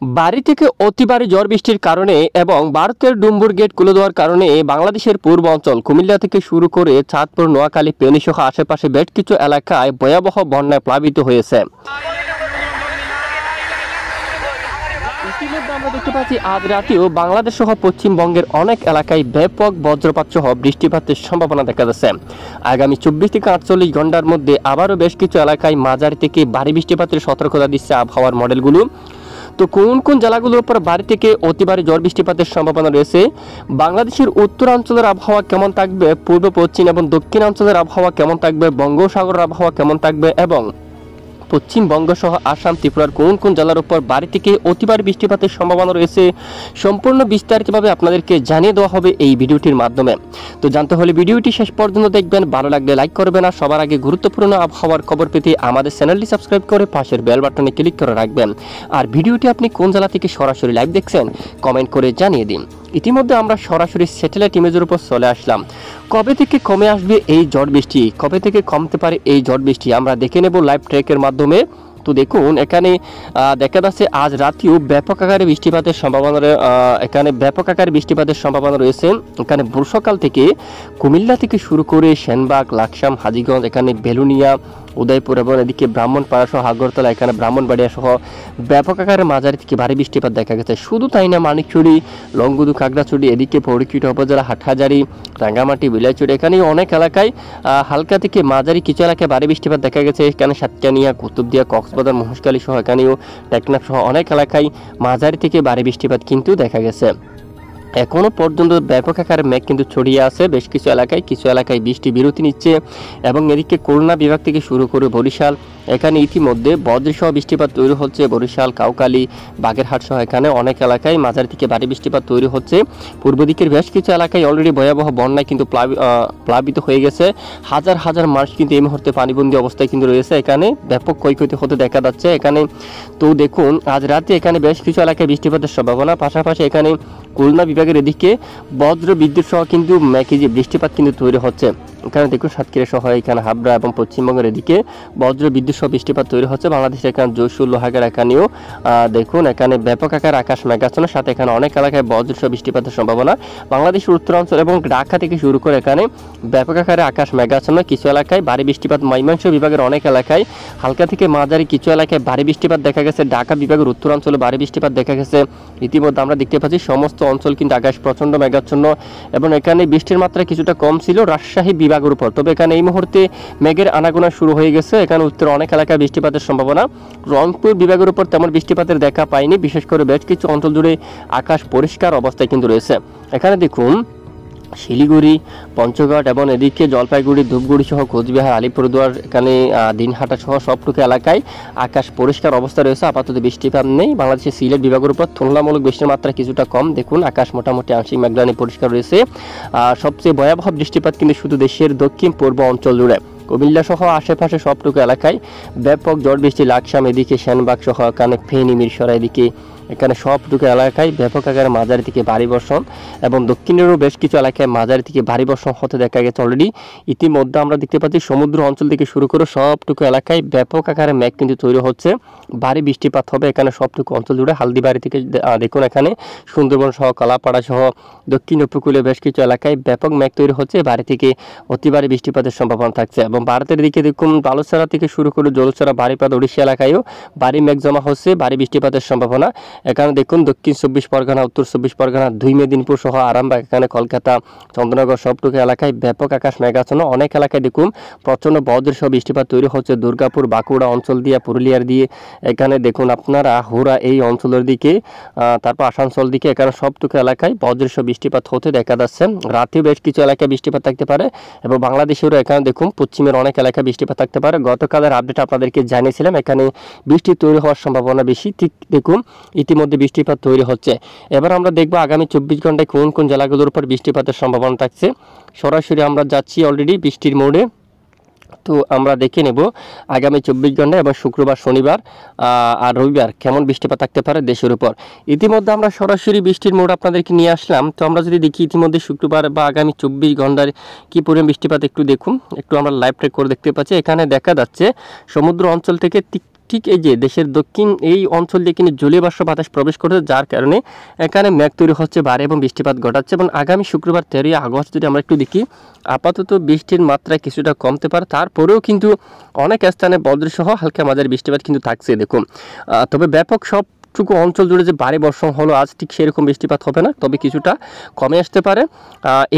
বাড়ি থেকে অতি ভারী ঝড় বৃষ্টির কারণে এবং ভারতের ডুম্বুর গেট খুলে দেওয়ার কারণে বাংলাদেশের পূর্ব অঞ্চল কুমিল্লা থেকে শুরু করে চাঁদপুর, নোয়াখালী, ফেনী সহ আশেপাশে বেশ কিছু এলাকায় ভয়াবহ বন্যায় প্লাবিত হয়েছে। ইতিমধ্যে আমরা দেখতে পাচ্ছি আজ রাতেও বাংলাদেশ সহ পশ্চিমবঙ্গের অনেক এলাকায় ব্যাপক বজ্রপাত সহ বৃষ্টিপাতের সম্ভাবনা দেখা যাচ্ছে। আগামী 24 থেকে 48 ঘন্টার মধ্যে আবারও বেশ কিছু এলাকায় মাঝারি থেকে ভারী বৃষ্টিপাতের সতর্কতা দিচ্ছে আবহাওয়ার মডেলগুলো। তো কোন কোন জেলাগুলোর উপর ভারী থেকে অতি ভারী ঝড় বৃষ্টিপাতের সম্ভাবনা রয়েছে, বাংলাদেশের উত্তরাঞ্চলের আবহাওয়া কেমন থাকবে, পূর্ব, পশ্চিম এবং দক্ষিণাঞ্চলের আবহাওয়া কেমন থাকবে, বঙ্গোপসাগরের আবহাওয়া কেমন থাকবে এবং পশ্চিমবঙ্গ সহ আসাম, ত্রিপুরার কোন কোন জেলার উপর ভারী থেকে অতি ভারী বৃষ্টিপাতের সম্ভাবনা রয়েছে, সম্পূর্ণ বিস্তারিতভাবে আপনাদেরকে জানিয়ে দেওয়া হবে এই ভিডিওটির মাধ্যমে। তো জানতে হলে ভিডিওটি শেষ পর্যন্ত দেখবেন, ভালো লাগলে লাইক করবেন আর সবার আগে গুরুত্বপূর্ণ আবহাওয়ার খবর পেতে আমাদের চ্যানেলটি সাবস্ক্রাইব করে পাশের বেল বাটনে ক্লিক করে রাখবেন। আর ভিডিওটি আপনি কোন জেলা থেকে সরাসরি লাইভ দেখছেন কমেন্ট করে জানিয়ে দিন। ইতিমধ্যে আমরা সরাসরি স্যাটেলাইট ইমেজের উপর চলে আসলাম। কবে থেকে কমে আসবে এই ঝড় বৃষ্টি, কবে থেকে কমতে পারে এই ঝড় বৃষ্টি আমরা দেখে নেব লাইভ ট্র্যাকের মাধ্যমে। তো দেখুন এখানে দেখা যাচ্ছে আজ রাতেও ব্যাপক আকারে বৃষ্টিপাতের সম্ভাবনা রয়েছে। এখানে ভোর সকাল থেকে কুমিল্লা থেকে শুরু করে সেনবাগ, লাকসাম, হাজীগঞ্জ, এখানে বেলুনিয়া, উদয়পুর এবং এদিকে ব্রাহ্মণপাড়া সহ আগরতলা, এখানে ব্রাহ্মণবাড়িয়া সহ ব্যাপক আকারে মাঝারি থেকে ভারী বৃষ্টিপাত দেখা গেছে। শুধু তাই না, মানিকচুরি, লংগুদু, খাগড়াছড়ি, এদিকে পৌরকিট উপজেলা, হাটহাজারি, রাঙ্গামাটি, বিলাইচুরি, এখানে অনেক এলাকায় হালকা থেকে মাঝারি কিছু এলাকায় ভারী বৃষ্টিপাত দেখা গেছে। এখানে সাতকানিয়া, কুতুবদিয়া, কক্সবাজার, মহেশখালী সহ এখানেও টেকনাফ সহ অনেক এলাকায় মাঝারি থেকে ভারী বৃষ্টিপাত কিন্তু দেখা গেছে। এখনও পর্যন্ত ব্যাপক আকারে মেঘ কিন্তু ছড়িয়ে আছে বেশ কিছু এলাকায় বৃষ্টি বিরতি নিচ্ছে এবং এদিকে খুলনা বিভাগ থেকে শুরু করে বরিশাল, এখানে ইতিমধ্যে বজ্রসহ বৃষ্টিপাত তৈরি হচ্ছে। বরিশাল, কাউখালী, বাগেরহাট সহ এখানে অনেক এলাকায় মাঝারি থেকে ভারী বৃষ্টিপাত তৈরি হচ্ছে। পূর্ব দিকের বেশ কিছু এলাকায় অলরেডি ভয়াবহ বন্যায় কিন্তু প্লাবিত হয়ে গেছে। হাজার হাজার মানুষ কিন্তু এই মুহূর্তে পানিবন্দী অবস্থায় কিন্তু রয়েছে। এখানে ব্যাপক ক্ষয়ক্ষতি হতে দেখা যাচ্ছে এখানে। তো দেখুন আজ রাতে এখানে বেশ কিছু এলাকায় বৃষ্টিপাতের সম্ভাবনা, পাশাপাশি এখানে খুলনা বিভাগের এদিকে বজ্র বিদ্যুৎ সহ কিন্তু মেঘে বৃষ্টিপাত কিন্তু তৈরি হচ্ছে। এখানে দেখুন সাতক্ষীরা সহ এখানে হাবড়া এবং পশ্চিমবঙ্গের এদিকে বজ্র বিদ্যুৎ সহ বৃষ্টিপাত তৈরি হচ্ছে। বাংলাদেশের এখানে যশোর, লোহাগাড়া এখানেও দেখুন এখানে ব্যাপক আকার আকাশ মেঘাচ্ছন্ন, সাথে এখানে অনেক এলাকায় বজ্র সহ বৃষ্টিপাতের সম্ভাবনা। বাংলাদেশের উত্তরাঞ্চল এবং ঢাকা থেকে শুরু করে এখানে ব্যাপক আকারে আকাশ মেঘাচ্ছন্ন, কিছু এলাকায় ভারী বৃষ্টিপাত। ময়মনসিংহ বিভাগের অনেক এলাকায় হালকা থেকে মাঝারি, কিছু এলাকায় ভারী বৃষ্টিপাত দেখা গেছে। ঢাকা বিভাগের উত্তরাঞ্চলে ভারী বৃষ্টিপাত দেখা গেছে। ইতিমধ্যে আমরা দেখতে পাচ্ছি সমস্ত অঞ্চল কিন্তু আকাশ প্রচণ্ড মেঘাচ্ছন্ন এবং এখানে বৃষ্টির মাত্রা কিছুটা কম ছিল রাজশাহী বিভাগের উপর, তবে এখানে এই মুহূর্তে মেঘের আনাগোনা শুরু হয়ে গেছে। এখানে উত্তরে অনেক এলাকায় বৃষ্টিপাতের সম্ভাবনা। রংপুর বিভাগের উপর তেমন বৃষ্টিপাতের দেখা পাইনি, বিশেষ করে বেশ কিছু অঞ্চল জুড়ে আকাশ পরিষ্কার অবস্থায় কিন্তু রয়েছে। এখানে দেখুন শিলিগুড়ি, পঞ্চগড় এবং এদিকে জলপাইগুড়ি, ধূপগুড়ি সহ কোচবিহার, আলিপুরদুয়ার, এখানে দিনহাটা সহ সবটুকু এলাকায় আকাশ পরিষ্কার অবস্থা রয়েছে। আপাতত বৃষ্টিপাত নেই। বাংলাদেশের সিলেট বিভাগের উপর তুলনামূলক বৃষ্টির মাত্রা কিছুটা কম। দেখুন আকাশ মোটামুটি আংশিক মেঘলানি পরিষ্কার রয়েছে। সবচেয়ে ভয়াবহ বৃষ্টিপাত কিন্তু শুধু দেশের দক্ষিণ পূর্ব অঞ্চল জুড়ে কুমিল্লা সহ আশেপাশে সবটুকু এলাকায় ব্যাপক ঝড় বৃষ্টি। লাকসাম, এদিকে সেনবাগ সহ এখানে ফেনী, মিরসরাই, এদিকে এখানে সবটুকু এলাকায় ব্যাপক আকারে মাঝারি থেকে ভারী বর্ষণ এবং দক্ষিণেরও বেশ কিছু এলাকায় মাঝারি থেকে ভারী বর্ষণ হতে দেখা গেছে অলরেডি। ইতিমধ্যে আমরা দেখতে পাচ্ছি সমুদ্র অঞ্চল থেকে শুরু করে সবটুকু এলাকায় ব্যাপক আকারে মেঘ কিন্তু তৈরি হচ্ছে, ভারী বৃষ্টিপাত হবে এখানে সবটুকু অঞ্চল জুড়ে। হালদিবাড়ি থেকে দেখুন এখানে সুন্দরবন সহ কলাপাড়া সহ দক্ষিণ উপকূলে বেশ কিছু এলাকায় ব্যাপক মেঘ তৈরি হচ্ছে, ভারী থেকে অতি ভারী বৃষ্টিপাতের সম্ভাবনা থাকছে। এবং ভারতের দিকে দেখুন বালুচরা থেকে শুরু করে জলছড়া, বারিপাদ, ওড়িশা এলাকায়ও ভারী মেঘ জমা হচ্ছে, ভারী বৃষ্টিপাতের সম্ভাবনা। এখানে দেখুন দক্ষিণ 24 পরগনা, উত্তর 24 পরগনা, 2 মেদিনীপুর সহ আরামবাগ, এখানে কলকাতা, চন্দ্রনগর সবটুকু এলাকায় ব্যাপক আকাশ মেঘাচ্ছন্ন। অনেক এলাকায় দেখুন প্রচণ্ড বজ্র সহ বৃষ্টিপাত তৈরি হচ্ছে। দুর্গাপুর, বাঁকুড়া অঞ্চল দিয়ে, পুরুলিয়ার দিয়ে, এখানে দেখুন আপনারা হুরা এই অঞ্চলের দিকে, তারপর আসানসোল দিকে, এখানে সবটুকু এলাকায় বজ্র সহ বৃষ্টিপাত হতে দেখা যাচ্ছে। রাতেও বেশ কিছু এলাকায় বৃষ্টিপাত থাকতে পারে এবং বাংলাদেশেরও এখানে দেখুন পশ্চিমের অনেক এলাকায় বৃষ্টিপাত থাকতে পারে। গতকালের আপডেট আপনাদেরকে জানিয়েছিলাম এখানে বৃষ্টি তৈরি হওয়ার সম্ভাবনা বেশি। ঠিক দেখুন ইতিমধ্যে বৃষ্টিপাত তৈরি হচ্ছে। এবার আমরা দেখব আগামী 24 ঘন্টায় কোন কোন জেলাগুলোর উপর বৃষ্টিপাতের সম্ভাবনা থাকছে। সরাসরি আমরা যাচ্ছি অলরেডি বৃষ্টির মোড়ে। তো আমরা দেখে নেব আগামী 24 ঘন্টা এবং শুক্রবার, শনিবার আর রবিবার কেমন বৃষ্টিপাত থাকতে পারে দেশের উপর। ইতিমধ্যে আমরা সরাসরি বৃষ্টির মোড় আপনাদেরকে নিয়ে আসলাম। তো আমরা যদি দেখি ইতিমধ্যে শুক্রবার বা আগামী 24 ঘন্টার কী পরিমাণ বৃষ্টিপাত একটু দেখুন, একটু আমরা লাইভ ট্র্যাক করে দেখতে পাচ্ছি। এখানে দেখা যাচ্ছে সমুদ্র অঞ্চল থেকে ঠিক এই যে দেশের দক্ষিণ এই অঞ্চল দিয়ে কিন্তু জলীয় বাষ্প বাতাস প্রবেশ করছে, যার কারণে এখানে মেঘ তৈরি হচ্ছে, ভারী এবং বৃষ্টিপাত ঘটাচ্ছে। এবং আগামী শুক্রবার 13 আগস্ট যদি আমরা একটু দেখি, আপাতত বৃষ্টির মাত্রা কিছুটা কমতে পারে, তারপরেও কিন্তু অনেক স্থানে বজ্রসহ হালকা মাঝারি বৃষ্টিপাত কিন্তু থাকছে। দেখুন তবে ব্যাপক সবটুকু অঞ্চল জুড়ে যে ভারী বর্ষণ হলো আজ, ঠিক সেরকম বৃষ্টিপাত হবে না, তবে কিছুটা কমে আসতে পারে।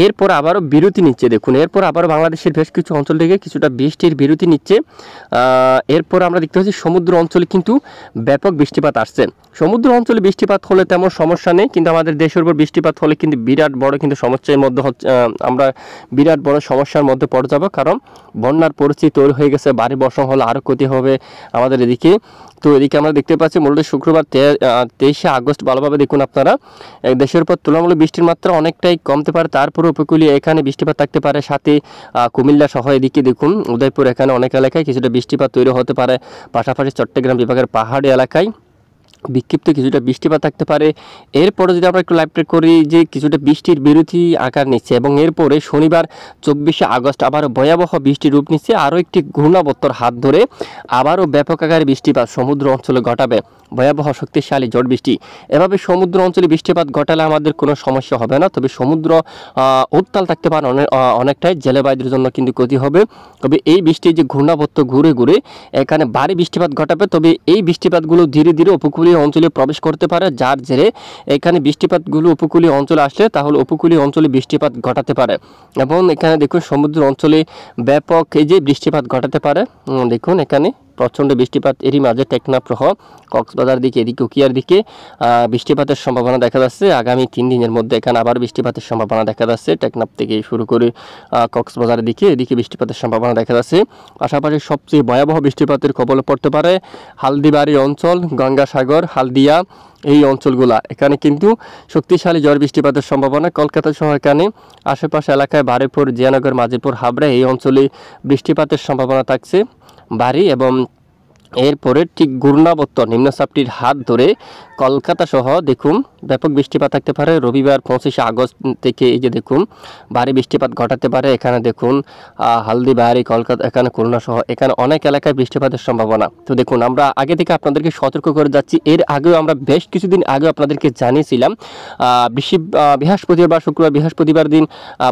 এরপর আবারও বিরতি নিচ্ছে। দেখুন এরপর আবারও বাংলাদেশের বেশ কিছু অঞ্চল থেকে কিছুটা বৃষ্টির বিরতি নিচ্ছে। এরপর আমরা দেখতে পাচ্ছি সমুদ্র অঞ্চলে কিন্তু ব্যাপক বৃষ্টিপাত আসছে। সমুদ্র অঞ্চলে বৃষ্টিপাত হলে তেমন সমস্যা নেই, কিন্তু আমাদের দেশের উপর বৃষ্টিপাত হলে কিন্তু বিরাট বড় কিন্তু সমস্যার মধ্যে হচ্ছে, আমরা বিরাট বড় সমস্যার মধ্যে পড়ে যাব, কারণ বন্যার পরিস্থিতি তৈরি হয়ে গেছে। ভারী বর্ষণ হলে আরও ক্ষতি হবে আমাদের এদিকে। তো এদিকে আমরা দেখতে পাচ্ছি মূলত শুক্রবার 23 আগস্ট ভালোভাবে দেখুন আপনারা, দেশের উপর তুলনামূলক বৃষ্টির মাত্রা অনেকটাই কমতে পারে, তারপরে উপকূলীয় এখানে বৃষ্টিপাত থাকতে পারে, সাথে কুমিল্লা সহ এদিকে দেখুন উদয়পুর এখানে অনেক এলাকায় কিছুটা বৃষ্টিপাত তৈরি হতে পারে, পাশাপাশি চট্টগ্রাম বিভাগের পাহাড়ি এলাকায় বিক্ষিপ্ত কিছুটা বৃষ্টিপাত থাকতে পারে। এরপরে যদি আমরা একটু লাইভ ট্রেক করি যে কিছুটা বৃষ্টির বিরতি আকার নিচ্ছে, এবং এরপরে শনিবার 24 আগস্ট আবারও ভয়াবহ বৃষ্টির রূপ নিচ্ছে। আরও একটি ঘূর্ণাবর্তর হাত ধরে আবারও ব্যাপক আকারে বৃষ্টিপাত সমুদ্র অঞ্চলে ঘটাবে, ভয়াবহ শক্তিশালী ঝড় বৃষ্টি। এভাবে সমুদ্র অঞ্চলে বৃষ্টিপাত ঘটালে আমাদের কোনো সমস্যা হবে না, তবে সমুদ্র উত্তাল থাকতে পারে অনেকটাই, জেলেবাইদের জন্য কিন্তু ক্ষতি হবে। তবে এই বৃষ্টি যে ঘূর্ণাবর্ত ঘুরে ঘুরে এখানে ভারী বৃষ্টিপাত ঘটাবে, তবে এই বৃষ্টিপাতগুলো ধীরে ধীরে উপকূলীয় অঞ্চলে প্রবেশ করতে পারে, যার জেরে এখানে বৃষ্টিপাতগুলো উপকূলীয় অঞ্চলে আসলে তাহলে উপকূলীয় অঞ্চলে বৃষ্টিপাত ঘটাতে পারে। এবং এখানে দেখুন সমুদ্র অঞ্চলে ব্যাপক এই যে বৃষ্টিপাত ঘটাতে পারে। দেখুন এখানে প্রচণ্ড বৃষ্টিপাত, এরই মাঝে টেকনাফ সহ কক্সবাজার দিকে এদিকে উকিয়ার দিকে বৃষ্টিপাতের সম্ভাবনা দেখা যাচ্ছে। আগামী 3 দিনের মধ্যে এখানে আবার বৃষ্টিপাতের সম্ভাবনা দেখা যাচ্ছে। টেকনাফ থেকে শুরু করে কক্সবাজারের দিকে এদিকে বৃষ্টিপাতের সম্ভাবনা দেখা যাচ্ছে। পাশাপাশি সবচেয়ে ভয়াবহ বৃষ্টিপাতের কবলে পড়তে পারে হালদিবাড়ি অঞ্চল, গঙ্গাসাগর, হালদিয়া এই অঞ্চলগুলা, এখানে কিন্তু শক্তিশালী ঝড় বৃষ্টিপাতের সম্ভাবনা। কলকাতা সহ এখানে আশেপাশে এলাকায় বারুইপুর, জিয়ানগর, মাজিপুর, হাবড়া এই অঞ্চলে বৃষ্টিপাতের সম্ভাবনা থাকছে ভারী। এবং এরপরে ঠিক ঘূর্ণাবর্ত নিম্নচাপটির হাত ধরে কলকাতা সহ দেখুন ব্যাপক বৃষ্টিপাত থাকতে পারে রবিবার 25 আগস্ট থেকে। এই যে দেখুন ভারী বৃষ্টিপাত ঘটাতে পারে, এখানে দেখুন হালদিবাড়ি, কলকাতা, এখানে খুলনা সহ এখানে অনেক এলাকায় বৃষ্টিপাতের সম্ভাবনা। তো দেখুন আমরা আগে থেকে আপনাদেরকে সতর্ক করে যাচ্ছি। এর আগেও আমরা বেশ কিছুদিন আগে আপনাদেরকে জানিয়েছিলাম বৃহস্পতিবার বা শুক্রবার, বৃহস্পতিবার দিন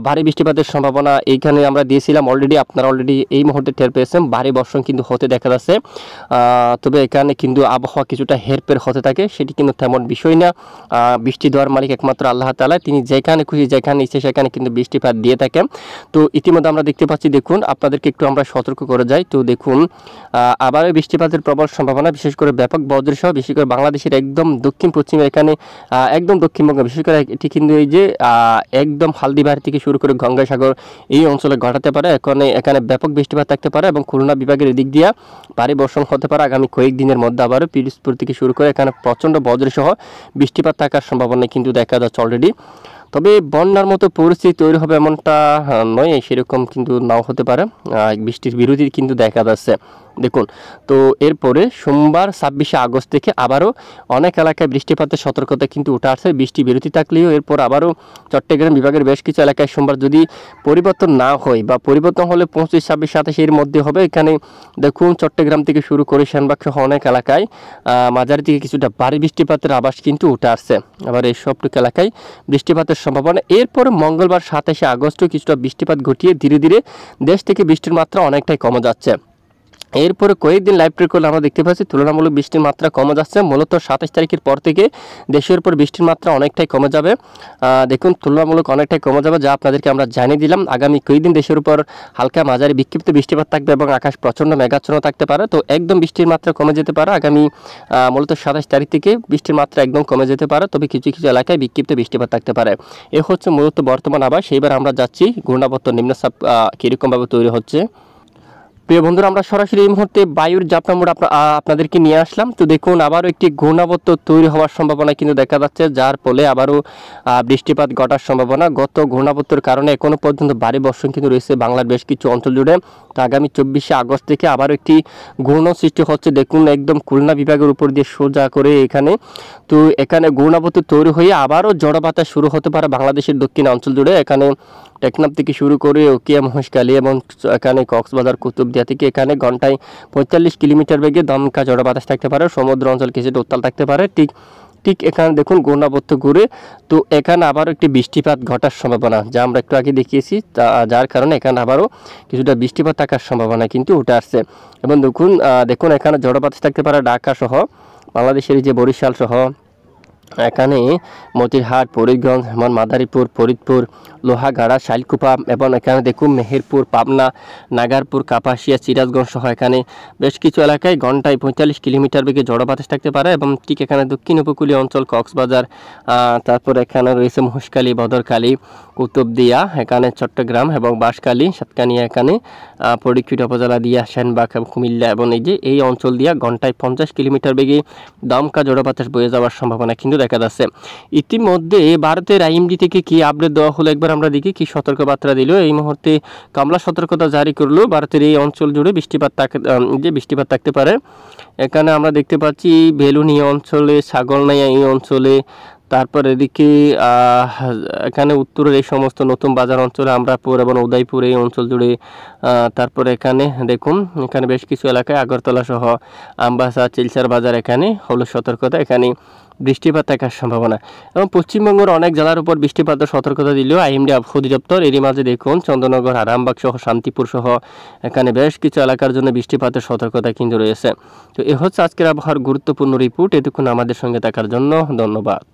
ভারী বৃষ্টিপাতের সম্ভাবনা এইখানে আমরা দিয়েছিলাম অলরেডি। আপনারা অলরেডি এই মুহূর্তে টের পেয়েছেন ভারী বর্ষণ কিন্তু হতে দেখা যাচ্ছে। তবে এখানে কিন্তু আবহাওয়া কিছুটা হেরফের হতে থাকে, সেটি কিন্তু তেমন বিষয় না। বৃষ্টি দেওয়ার মালিক একমাত্র আল্লাহ তাআলা, তিনি যেখানে খুশি যেখানে ইচ্ছে সেখানে কিন্তু বৃষ্টিপাত দিয়ে থাকেন। তো ইতিমধ্যে আমরা দেখতে পাচ্ছি, দেখুন আপনাদেরকে একটু আমরা সতর্ক করে যাই। তো দেখুন আবারও বৃষ্টিপাতের প্রবল সম্ভাবনা, বিশেষ করে ব্যাপক বজ্রসহ, বিশেষ করে বাংলাদেশের একদম দক্ষিণ পশ্চিমে এখানে একদম দক্ষিণবঙ্গ, বিশেষ করে এটি কিন্তু এই যে একদম হালদিবাড়ি থেকে শুরু করে গঙ্গাসাগর এই অঞ্চলে ঘটাতে পারে। এখানে ব্যাপক বৃষ্টিপাত থাকতে পারে, এবং খুলনা বিভাগের এদিক দিয়ে ভারী বর্ষণ হতে পারে আগামী কয়েকদিনের মধ্যে। আবারও পিরোজপুর থেকে শুরু করে এখানে প্রচণ্ড বজ্রসহ বৃষ্টিপাত থাকার সম্ভাবনা কিন্তু দেখা যাচ্ছে অলরেডি। তবে বন্যার মতো পরিস্থিতি তৈরি হবে এমনটা নয়, সেরকম কিন্তু নাও হতে পারে, বৃষ্টির বিরতি কিন্তু দেখা যাচ্ছে। দেখুন তো এরপরে সোমবার 26 আগস্ট থেকে আবারও অনেক এলাকায় বৃষ্টিপাতের সতর্কতা কিন্তু উঠে আসছে। বৃষ্টি বিরতি থাকলেও এরপর আবারও চট্টগ্রাম বিভাগের বেশ কিছু এলাকায় সোমবার যদি পরিবর্তন না হয়, বা পরিবর্তন হলে 25, 26, 27 এর মধ্যে হবে। এখানে দেখুন চট্টগ্রাম থেকে শুরু করে সেনবাগ সহ অনেক এলাকায় মাঝারি থেকে কিছুটা ভারী বৃষ্টিপাতের আভাস কিন্তু উঠে আসছে। আবার এই সবটুকু এলাকায় বৃষ্টিপাতের সম্ভাবনা। এরপর মঙ্গলবার 27 আগস্টও কিছুটা বৃষ্টিপাত ঘটিয়ে ধীরে ধীরে দেশ থেকে বৃষ্টির মাত্রা অনেকটাই কমে যাচ্ছে। এরপরে কয়েকদিন লাইভ ট্রেক করলে আমরা দেখতে পাচ্ছি তুলনামূলক বৃষ্টির মাত্রা কমে যাচ্ছে। মূলত 27 তারিখের পর থেকে দেশের উপর বৃষ্টির মাত্রা অনেকটাই কমে যাবে। দেখুন তুলনামূলক অনেকটাই কমে যাবে, যা আপনাদেরকে আমরা জানিয়ে দিলাম। আগামী কয়েকদিন দেশের উপর হালকা মাঝারি বিক্ষিপ্ত বৃষ্টিপাত থাকবে, এবং আকাশ প্রচণ্ড মেঘাচ্ছন্ন থাকতে পারে। তো একদম বৃষ্টির মাত্রা কমে যেতে পারে আগামী মূলত 27 তারিখ থেকে বৃষ্টির মাত্রা একদম কমে যেতে পারে, তবে কিছু কিছু এলাকায় বিক্ষিপ্ত বৃষ্টিপাত থাকতে পারে। এ হচ্ছে মূলত বর্তমান আবহাওয়া। সেইবার আমরা যাচ্ছি ঘূর্ণাবর্ত নিম্নচাপ কীরকমভাবে তৈরি হচ্ছে। প্রিয় বন্ধুরা, আমরা সরাসরি এই মুহূর্তে বায়ুর জাপটা মোড আপনাদেরকে নিয়ে আসলাম। তো দেখুন আবারও একটি ঘূর্ণাবর্ত তৈরি হওয়ার সম্ভাবনা কিন্তু দেখা যাচ্ছে, যার ফলে আবারও বৃষ্টিপাত ঘটার সম্ভাবনা। গত ঘূর্ণাবর্তের কারণে এখনও পর্যন্ত ভারী বর্ষণ কিন্তু রয়েছে বাংলার বেশ কিছু অঞ্চল জুড়ে। তো আগামী 24 আগস্ট থেকে আবারও একটি ঘূর্ণ সৃষ্টি হচ্ছে। দেখুন একদম খুলনা বিভাগের উপর দিয়ে সোজা করে এখানে, তো এখানে ঘূর্ণাবর্ত তৈরি হয়ে আবারও ঝড়ো বাতাস শুরু হতে পারে বাংলাদেশের দক্ষিণ অঞ্চল জুড়ে। এখানে টেকনাফ থেকে শুরু করে উকিয়া মহেশখালী এবং এখানে কক্সবাজার কুতুবদিয়া থেকে এখানে ঘন্টায় 45 কিলোমিটার বেগে দমকা ঝড়ো বাতাস থাকতে পারে। সমুদ্র অঞ্চল কিছুটা উত্তাল থাকতে পারে। ঠিক এখানে দেখুন ঘূর্ণাবর্ত ঘুরে, তো এখানে আবারও একটি বৃষ্টিপাত ঘটার সম্ভাবনা, যা আমরা একটু আগে দেখিয়েছি, যার কারণে এখানে আবারও কিছুটা বৃষ্টিপাত থাকার সম্ভাবনা কিন্তু উঠে আসছে। এবং দেখুন এখানে ঝড়ো বাতাস থাকতে পারে ঢাকা সহ বাংলাদেশের যে বরিশাল সহ এখানে মতিরহাট, ফরিদগঞ্জ, মাদারীপুর, ফরিদপুর, লোহাগাড়া, শাইলকুপা এবং এখানে দেখুন মেহেরপুর, পাবনা, নাগারপুর, কাপাসিয়া, সিরাজগঞ্জ সহ এখানে বেশ কিছু এলাকায় ঘন্টায় 45 কিলোমিটার বেগে ঝড়ো বাতাস থাকতে পারে। এবং ঠিক এখানে দক্ষিণ উপকূলীয় অঞ্চল কক্সবাজার, তারপর এখানে রয়েছে মহেশখালী, বদরখালী, কুতুবদিয়া, এখানে চট্টগ্রাম এবং বাঁশখালী, সাতকানিয়া, এখানে ফটিকছড়ি উপজেলা দিয়া, সেনবাগ, কুমিল্লা এবং এই অঞ্চল দিয়া ঘন্টায় 50 কিলোমিটার বেগে দমকা ঝড়ো বাতাস বয়ে যাওয়ার সম্ভাবনা কিন্তু দেখা যাচ্ছে। ইতিমধ্যে ভারতের আইএমডি থেকে কি আপডেট দেওয়া হলো একবার আমরা দেখি, কি সতর্কবার্তা দিল। এই মুহূর্তে কমলা সতর্কতা জারি করলো। ভারতের এই অঞ্চল জুড়ে বৃষ্টিপাত থাকতে পারে। এখানে আমরা দেখতে পাচ্ছি বেলুনিয়া অঞ্চলে, ছাগলনাইয়া এই অঞ্চলে, তারপর এদিকে এখানে উত্তরের এই সমস্ত নতুন বাজার অঞ্চলে, আমরাপুর এবং উদয়পুর এই অঞ্চল জুড়ে, তারপর এখানে দেখুন এখানে বেশ কিছু এলাকায় আগরতলা সহ আমবাসা, চিলচার বাজার এখানে হলো সতর্কতা, এখানে বৃষ্টিপাত থাকার সম্ভাবনা। এবং পশ্চিমবঙ্গের অনেক জেলার উপর বৃষ্টিপাতের সতর্কতা দিলেও আইএমডি আবহাওয়া অধিদপ্তর এরই মাঝে দেখুন চন্দননগর, আরামবাগ সহ শান্তিপুর সহ এখানে বেশ কিছু এলাকার জন্য বৃষ্টিপাতের সতর্কতা কিন্তু রয়েছে। তো এ হচ্ছে আজকের আবহাওয়ার গুরুত্বপূর্ণ রিপোর্ট। এতক্ষণ আমাদের সঙ্গে থাকার জন্য ধন্যবাদ।